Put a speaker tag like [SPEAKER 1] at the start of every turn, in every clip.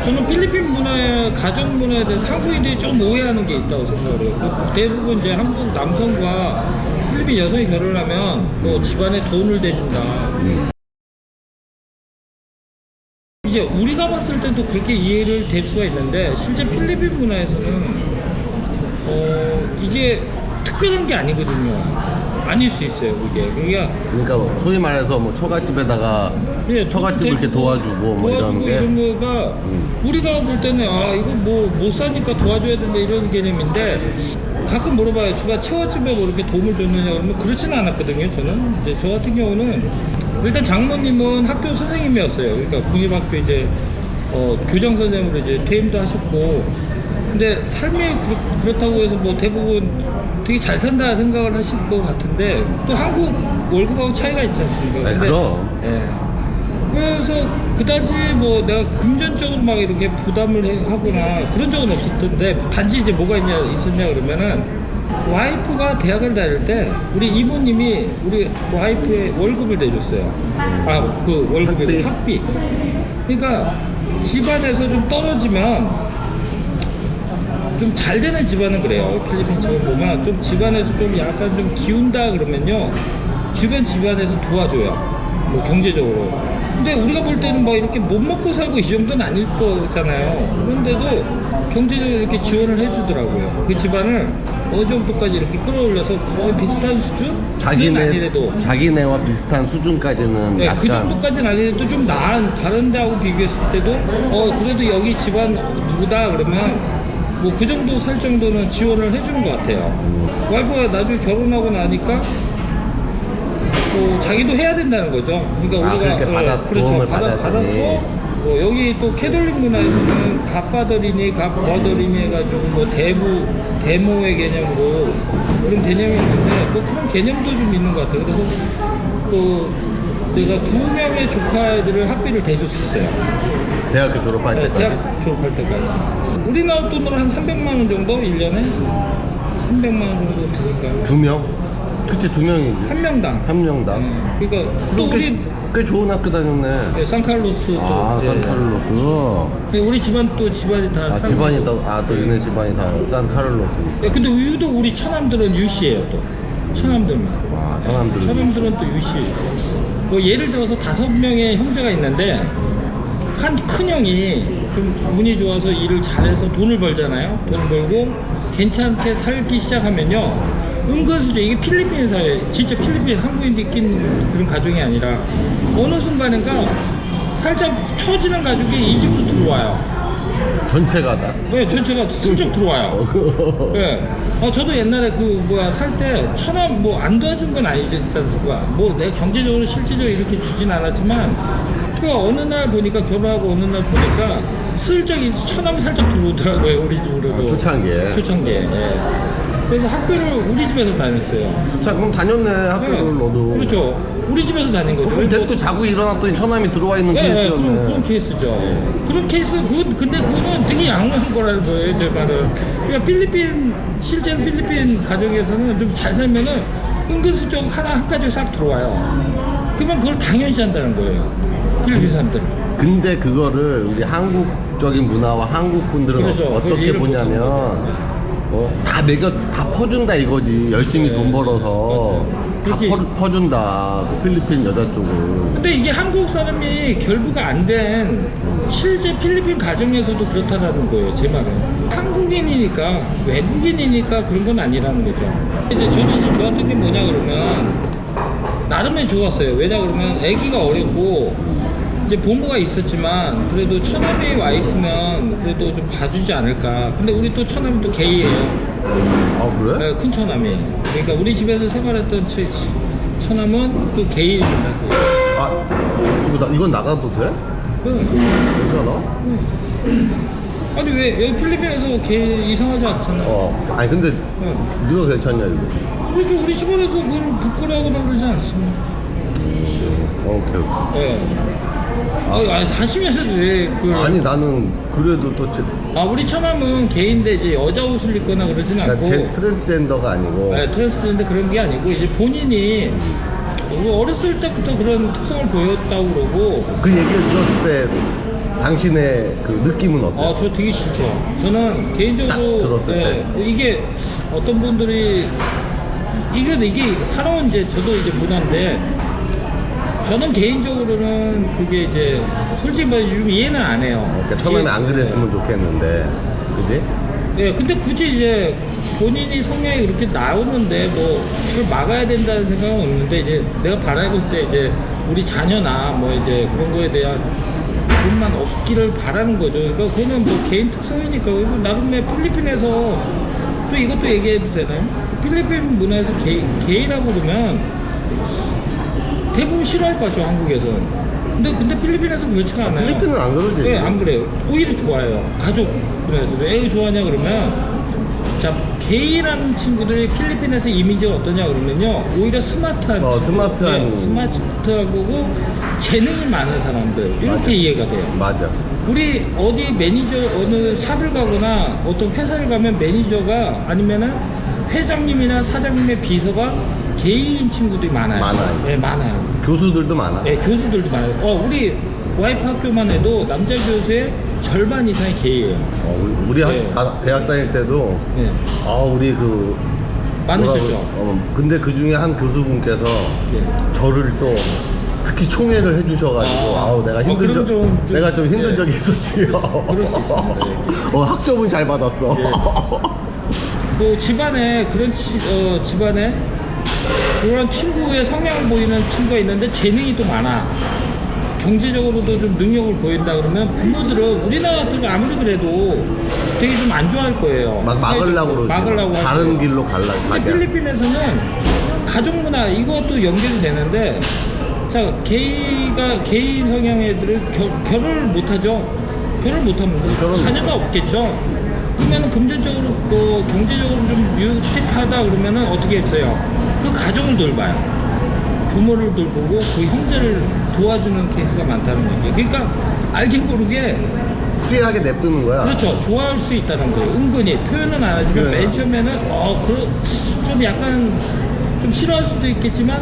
[SPEAKER 1] 저는 필리핀 문화에 가정 문화에 대해서 한국인들이 좀 오해하는 게 있다고 생각을 해요. 대부분 이제 한국 남성과 필리핀 여성이 결혼하면 뭐 집안에 돈을 대준다. 이제 우리가 봤을 때도 그렇게 이해를 될 수가 있는데 실제 필리핀 문화에서는 이게 특별한 게 아니거든요. 아닐 수 있어요, 그게.
[SPEAKER 2] 그러니까 뭐 소위 말해서 뭐 처갓집에다가
[SPEAKER 1] 예,
[SPEAKER 2] 처갓집을 이렇게 도와주고 뭐 이런 게
[SPEAKER 1] 이런 거가 우리가 볼 때는 아 이거 뭐 못 사니까 도와줘야 된다 이런 개념인데 가끔 물어봐요. 제가 처갓집에 뭐 이렇게 도움을 줬느냐 그러면 그렇지는 않았거든요. 저는 이제 저 같은 경우는 일단 장모님은 학교 선생님이었어요. 그러니까 국립학교 이제 교장 선생님으로 이제 퇴임도 하셨고, 근데 삶이 그렇다고 해서 뭐 대부분 되게 잘 산다 생각을 하실 것 같은데 또 한국 월급하고 차이가 있지 않습니까?
[SPEAKER 2] 네, 그럼.
[SPEAKER 1] 예. 그래서 그다지 뭐 내가 금전적으로 막 이렇게 부담을 하거나 그런 적은 없었던데, 단지 이제 뭐가 있었냐 그러면은 와이프가 대학을 다닐 때 우리 이모님이 우리 와이프의 월급을 내줬어요. 아, 그 월급이 학비. 그러니까 집안에서 좀 떨어지면 좀 잘 되는 집안은 그래요. 필리핀 집안 보면 좀 집안에서 좀 약간 좀 기운다 그러면요 주변 집안에서 도와줘요. 뭐 경제적으로. 근데 우리가 볼 때는 뭐 이렇게 못 먹고 살고 이 정도는 아닐 거잖아요. 그런데도 경제적으로 이렇게 지원을 해주더라고요. 그 집안을 어느 정도까지 이렇게 끌어올려서 거의 비슷한 수준?
[SPEAKER 2] 자기네와 비슷한 수준까지는
[SPEAKER 1] 네,
[SPEAKER 2] 약간
[SPEAKER 1] 그 정도까지는 아니어도 좀 나은 다른 데하고 비교했을 때도 그래도 여기 집안 누구다 그러면 뭐 그 정도 살 정도는 지원을 해주는 것 같아요. 와이프가 나중에 결혼하고 나니까 자기도 해야 된다는 거죠. 그러니까 우리가
[SPEAKER 2] 그렇죠.
[SPEAKER 1] 받았고 여기 또 캐톨릭 문화에서는 갓파더리니 갓머더리니 해가지고 뭐 대모의 개념으로 그런 개념이 있는데 뭐 그런 개념도 좀 있는 것 같아요. 그래서 내가 2명의 조카들을 학비를 대줬었어요.
[SPEAKER 2] 대학교 졸업할 때까지?
[SPEAKER 1] 대학 졸업할 때까지. 우리나라 돈으로 한 300만 원 정도 1년에 300만 원 정도 드니까요.
[SPEAKER 2] 2명? 그치, 2명이지.
[SPEAKER 1] 한 명당.
[SPEAKER 2] 한 명당.
[SPEAKER 1] 네. 그러니까 또 우리
[SPEAKER 2] 꽤 좋은 학교 다녔네.
[SPEAKER 1] 네, 산칼로스 또.
[SPEAKER 2] 산카를로스.
[SPEAKER 1] 네, 우리 집안이 다.
[SPEAKER 2] 집안이 또 얘네 집안이 다 산카를로스.
[SPEAKER 1] 네, 근데 유독 우리 처남들은 유씨예요 또. 처남들만. 처남들은 또 유씨. 뭐 예를 들어서 5명의 형제가 있는데 한 큰형이 좀 운이 좋아서 일을 잘해서 돈을 벌잖아요. 돈을 벌고 괜찮게 살기 시작하면요 은근슬쩍 이게 필리핀 사회, 진짜 필리핀 한국인들이 낀 그런 가정이 아니라 어느 순간인가 살짝 처지는 가족이 이 집으로 들어와요.
[SPEAKER 2] 전체가 다?
[SPEAKER 1] 네, 전체가 슬쩍 들어와요. 네. 저도 옛날에 살 때 처남 뭐 안 도와준 건 아니지 않습니까? 뭐 내가 경제적으로 실질적으로 이렇게 주진 않았지만 어느 날 보니까 결혼하고 어느 날 보니까 슬쩍 처남이 살짝 들어오더라고요. 우리 집으로도. 초창기에. 예. 그래서 학교를 우리 집에서 다녔어요.
[SPEAKER 2] 그럼 다녔네, 학교를 너도.
[SPEAKER 1] 그렇죠. 우리 집에서 다닌 거죠.
[SPEAKER 2] 근데 또 자고 일어났더니 처남이 들어와 있는 케이스였네.
[SPEAKER 1] 그런 케이스죠. 그런 케이스, 근데 그거는 되게 양호한 거라는 거예요, 제 말은. 그러니까 실제로 필리핀 가정에서는 좀 잘 살면은 은근슬쩍 한 가지 싹 들어와요. 그러면 그걸 당연시 한다는 거예요. 필리핀 사람들은.
[SPEAKER 2] 근데 그거를 우리 한국적인 문화와 한국 분들은
[SPEAKER 1] 그렇죠.
[SPEAKER 2] 어떻게 보냐면 다 퍼준다 이거지. 열심히 돈 벌어서 다 퍼준다. 그 필리핀 여자 쪽은.
[SPEAKER 1] 근데 이게 한국 사람이 결부가 안 된 실제 필리핀 가정에서도 그렇다라는 거예요, 제 말은. 한국인이니까 외국인이니까 그런 건 아니라는 거죠. 저는 좋았던 게 뭐냐 그러면 나름의 좋았어요. 왜냐 그러면 아기가 어렸고 이제 부모가 있었지만 그래도 처남이 와 있으면 그래도 좀 봐주지 않을까. 근데 우리 또 처남이 또 게이예요.
[SPEAKER 2] 아, 그래?
[SPEAKER 1] 네, 큰 처남이. 그러니까 우리 집에서 생활했던 처남은 또 게이입니다.
[SPEAKER 2] 이건 나가도 돼?
[SPEAKER 1] 네.
[SPEAKER 2] 괜찮아?
[SPEAKER 1] 아니 왜 여기 필리핀에서 게이 이상하지 않잖아.
[SPEAKER 2] 아니 근데 네가 괜찮냐 이거?
[SPEAKER 1] 그렇죠. 우리 집안에도 그걸 부끄러워하거나 그러지 않습니다.
[SPEAKER 2] 오케이.
[SPEAKER 1] 네. 아니 사시면서도 왜
[SPEAKER 2] 아니 나는 그래도 또
[SPEAKER 1] 우리 처남은 게이인데 이제 여자 옷을 입거나 그러진 않고.
[SPEAKER 2] 트랜스젠더가 아니고.
[SPEAKER 1] 네, 트랜스젠더 그런 게 아니고 이제 본인이 어렸을 때부터 그런 특성을 보였다고 그러고.
[SPEAKER 2] 그 얘기를 들었을 때 당신의 그 느낌은 어때요?
[SPEAKER 1] 아, 저 되게 싫죠. 저는 개인적으로
[SPEAKER 2] 딱 들었을 때.
[SPEAKER 1] 이게 어떤 분들이 이게 살아온 이제 저도 이제 문화인데 저는 개인적으로는 그게 이제 솔직히 말해 좀 이해는 안 해요.
[SPEAKER 2] 그러니까 처음에 안 그랬으면 좋겠는데, 그지?
[SPEAKER 1] 예, 근데 굳이 이제 본인이 성향이 그렇게 나오는데 뭐 그걸 막아야 된다는 생각은 없는데 이제 내가 바라볼 때 이제 우리 자녀나 뭐 이제 그런 거에 대한 돈만 없기를 바라는 거죠. 그러니까 그거는 뭐 개인 특성이니까. 그리고 나름의 필리핀에서 또 이것도 얘기해도 되나요? 필리핀 문화에서 게이라고 그러면 대부분 싫어할 것 같죠, 한국에서는. 근데 필리핀에서 그렇지가 않아요.
[SPEAKER 2] 필리핀은 안 그러지.
[SPEAKER 1] 네, 안 그래요. 오히려 좋아해요. 가족 문화에서. 왜 좋아하냐 그러면, 자, 게이라는 친구들이 필리핀에서 이미지가 어떠냐 그러면요, 오히려 스마트한 친구,
[SPEAKER 2] 스마트한.
[SPEAKER 1] 네, 스마트하고 재능이 많은 사람들 이렇게
[SPEAKER 2] 맞아.
[SPEAKER 1] 이해가 돼요.
[SPEAKER 2] 맞아.
[SPEAKER 1] 우리 어디 매니저 어느 샵을 가거나 어떤 회사를 가면 매니저가 아니면은 회장님이나 사장님의 비서가 게이인 친구들이 많아요.
[SPEAKER 2] 많아요.
[SPEAKER 1] 네, 많아요.
[SPEAKER 2] 교수들도 많아.
[SPEAKER 1] 네, 교수들도 많아요. 우리 와이프 학교만 해도 남자 교수의 절반 이상이 게이예요.
[SPEAKER 2] 우리
[SPEAKER 1] 네.
[SPEAKER 2] 대학 다닐 때도,
[SPEAKER 1] 네.
[SPEAKER 2] 우리 그.
[SPEAKER 1] 많으셨죠?
[SPEAKER 2] 근데 그 중에 한 교수분께서
[SPEAKER 1] 네.
[SPEAKER 2] 저를 또 특히 총애를 해주셔가지고, 내가 힘든
[SPEAKER 1] 그럼 좀
[SPEAKER 2] 내가 좀 힘든
[SPEAKER 1] 네.
[SPEAKER 2] 적이 있었지.
[SPEAKER 1] 그럴 수 있습니다. 네.
[SPEAKER 2] 학점은 잘 받았어.
[SPEAKER 1] 또 집안에 집안에 그런 친구의 성향을 보이는 친구가 있는데 재능이 또 많아. 경제적으로도 좀 능력을 보인다 그러면 부모들은 우리나라 같은 거 아무리 그래도 되게 좀 안 좋아할 거예요.
[SPEAKER 2] 막으려고 그러지.
[SPEAKER 1] 막으려고 할
[SPEAKER 2] 다른
[SPEAKER 1] 거예요.
[SPEAKER 2] 길로
[SPEAKER 1] 근데
[SPEAKER 2] 가게.
[SPEAKER 1] 필리핀에서는 가족 문화 이것도 연결이 되는데, 자, 게이 성향 애들은 결혼을 못 하죠. 결혼을 못 하면
[SPEAKER 2] 결혼
[SPEAKER 1] 자녀가 없겠죠. 그러면 금전적으로 경제적으로 좀 유택하다 그러면은 어떻게 했어요? 그 가족을 돌봐요. 부모를 돌보고 그 형제를 도와주는 케이스가 많다는 거죠. 그러니까 알게 모르게
[SPEAKER 2] 프리하게 냅두는 거야.
[SPEAKER 1] 그렇죠. 좋아할 수 있다는 거예요. 은근히 표현은 안 하지만
[SPEAKER 2] 그래.
[SPEAKER 1] 맨 처음에는 좀 약간 좀 싫어할 수도 있겠지만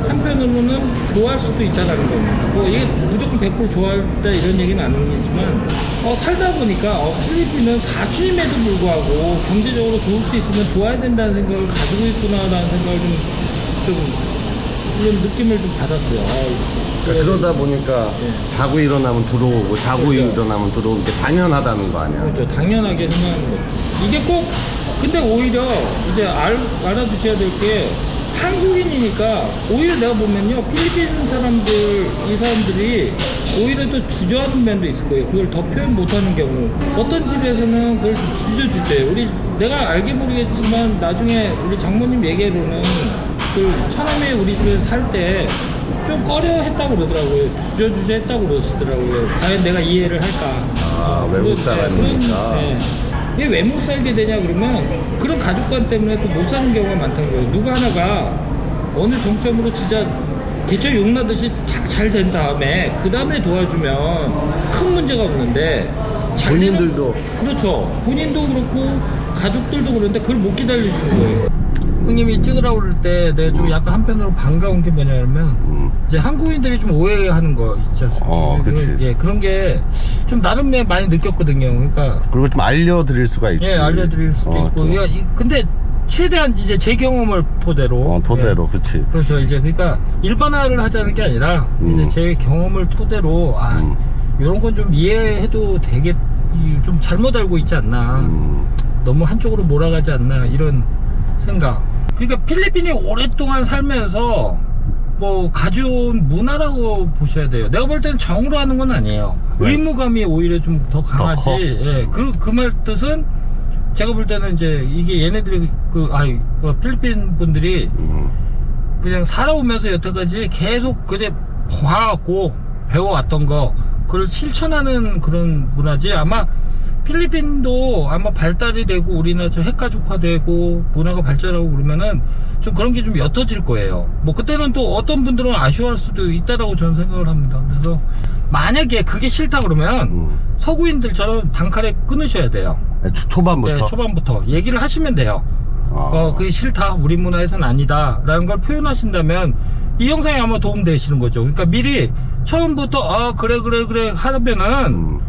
[SPEAKER 1] 한편으로는 좋아할 수도 있다는 겁니다. 뭐 이게 무조건 100% 좋아한다 이런 얘기는 아니지만 살다 보니까 필리핀은 사주임에도 불구하고 경제적으로 도울 수 있으면 도와야 된다는 생각을 가지고 있구나라는 생각을 좀 그런 느낌을 좀 받았어요.
[SPEAKER 2] 그러다 보니까
[SPEAKER 1] 네.
[SPEAKER 2] 자고 일어나면 들어오고 자고
[SPEAKER 1] 그렇죠.
[SPEAKER 2] 일어나면 들어오는 게 당연하다는 거 아니야.
[SPEAKER 1] 그렇죠. 당연하게 생각하는 거죠. 이게 꼭, 근데 오히려 이제 알아두셔야 될 게 한국인이니까 오히려 내가 보면요. 필리핀 이 사람들이 오히려 또 주저하는 면도 있을 거예요. 그걸 더 표현 못하는 경우. 어떤 집에서는 그걸 주저주저해요. 내가 알게 모르겠지만 나중에 우리 장모님 얘기로는 그 처음에 우리 집에서 살 때 좀 꺼려 했다고 그러더라고요. 주저주저 했다고 그러시더라고요. 과연 내가 이해를 할까.
[SPEAKER 2] 외국 사람이니까.
[SPEAKER 1] 왜 왜 못 살게 되냐 그러면 그런 가족관 때문에 또 못 사는 경우가 많다는 거예요. 누가 하나가 어느 정점으로 진짜 개처 용나듯이 딱 잘 된 다음에 그 다음에 도와주면 큰 문제가 없는데
[SPEAKER 2] 본인들도.
[SPEAKER 1] 그렇죠. 본인도 그렇고 가족들도 그런데 그걸 못 기다려주는 거예요. 형님이 찍으라고 그럴 때 내가 좀 약간 한편으로 반가운 게 뭐냐면 이제 한국인들이 좀 오해하는 거 있지 않습니까?
[SPEAKER 2] 그치.
[SPEAKER 1] 예, 그런 게 좀 나름의 많이 느꼈거든요. 그러니까
[SPEAKER 2] 그리고 좀 알려드릴 수가 있지.
[SPEAKER 1] 예, 알려드릴 수도 있고.
[SPEAKER 2] 좀.
[SPEAKER 1] 근데 최대한 이제 제 경험을 토대로.
[SPEAKER 2] 토대로,
[SPEAKER 1] 예.
[SPEAKER 2] 그치.
[SPEAKER 1] 그렇죠. 이제 그러니까 일반화를 하자는 게 아니라 이제 제 경험을 토대로 이런 건 좀 이해해도 되게 좀 잘못 알고 있지 않나. 너무 한쪽으로 몰아가지 않나 이런 생각. 그러니까 필리핀이 오랫동안 살면서 뭐 가져온 문화라고 보셔야 돼요. 내가 볼 때는 정으로 하는 건 아니에요.
[SPEAKER 2] 네.
[SPEAKER 1] 의무감이 오히려 좀 더 강하지.
[SPEAKER 2] 커?
[SPEAKER 1] 예, 그 말 뜻은 제가 볼 때는 이제 이게 얘네들이 필리핀 분들이 그냥 살아오면서 여태까지 계속 그제 봐왔고 배워왔던 거 그걸 실천하는 그런 문화지. 아마 필리핀도 아마 발달이 되고 우리나라 핵가족화되고 문화가 발전하고 그러면은 좀 그런 게 좀 옅어질 거예요. 뭐 그때는 또 어떤 분들은 아쉬워할 수도 있다라고 저는 생각을 합니다. 그래서 만약에 그게 싫다 그러면 서구인들처럼 단칼에 끊으셔야 돼요.
[SPEAKER 2] 초반부터?
[SPEAKER 1] 네, 초반부터 얘기를 하시면 돼요. 그게 싫다, 우리 문화에서는 아니다 라는 걸 표현하신다면 이 영상이 아마 도움되시는 거죠. 그러니까 미리 처음부터 그래 하면은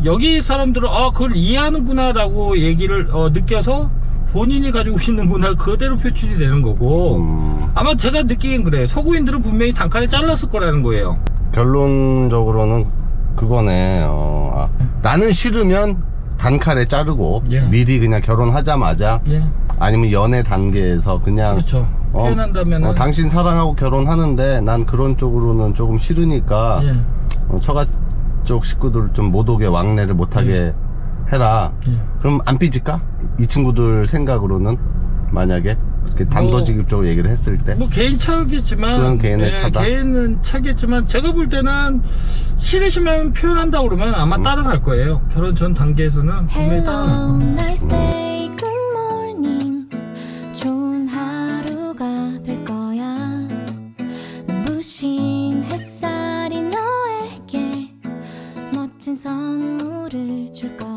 [SPEAKER 1] 여기 사람들은 그걸 이해하는구나라고 얘기를 느껴서 본인이 가지고 있는 문화를 그대로 표출이 되는 거고 아마 제가 느끼긴 그래요. 서구인들은 분명히 단칼에 잘랐을 거라는 거예요.
[SPEAKER 2] 결론적으로는 그거네. 나는 싫으면 단칼에 자르고
[SPEAKER 1] 예.
[SPEAKER 2] 미리 그냥 결혼하자마자
[SPEAKER 1] 예.
[SPEAKER 2] 아니면 연애 단계에서 그냥
[SPEAKER 1] 그렇죠. 표현한다면은
[SPEAKER 2] 당신 사랑하고 결혼하는데 난 그런 쪽으로는 조금 싫으니까
[SPEAKER 1] 예.
[SPEAKER 2] 처가 쪽 식구들 좀 못 오게 왕래를 못하게 해라.
[SPEAKER 1] 예.
[SPEAKER 2] 그럼 안 삐질까? 이 친구들 생각으로는 만약에 이렇게 단도직입적으로 얘기를 했을 때
[SPEAKER 1] 뭐 개인 차겠지만
[SPEAKER 2] 그건 개인의 차다.
[SPEAKER 1] 개인은 차겠지만 제가 볼 때는 싫으시면 표현한다 그러면 아마 따라갈 거예요. 결혼 전 단계에서는 분명히 따라갈
[SPEAKER 3] Hello,
[SPEAKER 1] 거예요.
[SPEAKER 3] nice day, good morning. 좋은 하루가 될 거야. 눈부신 햇살이 너에게 멋진 선물을 줄 거야.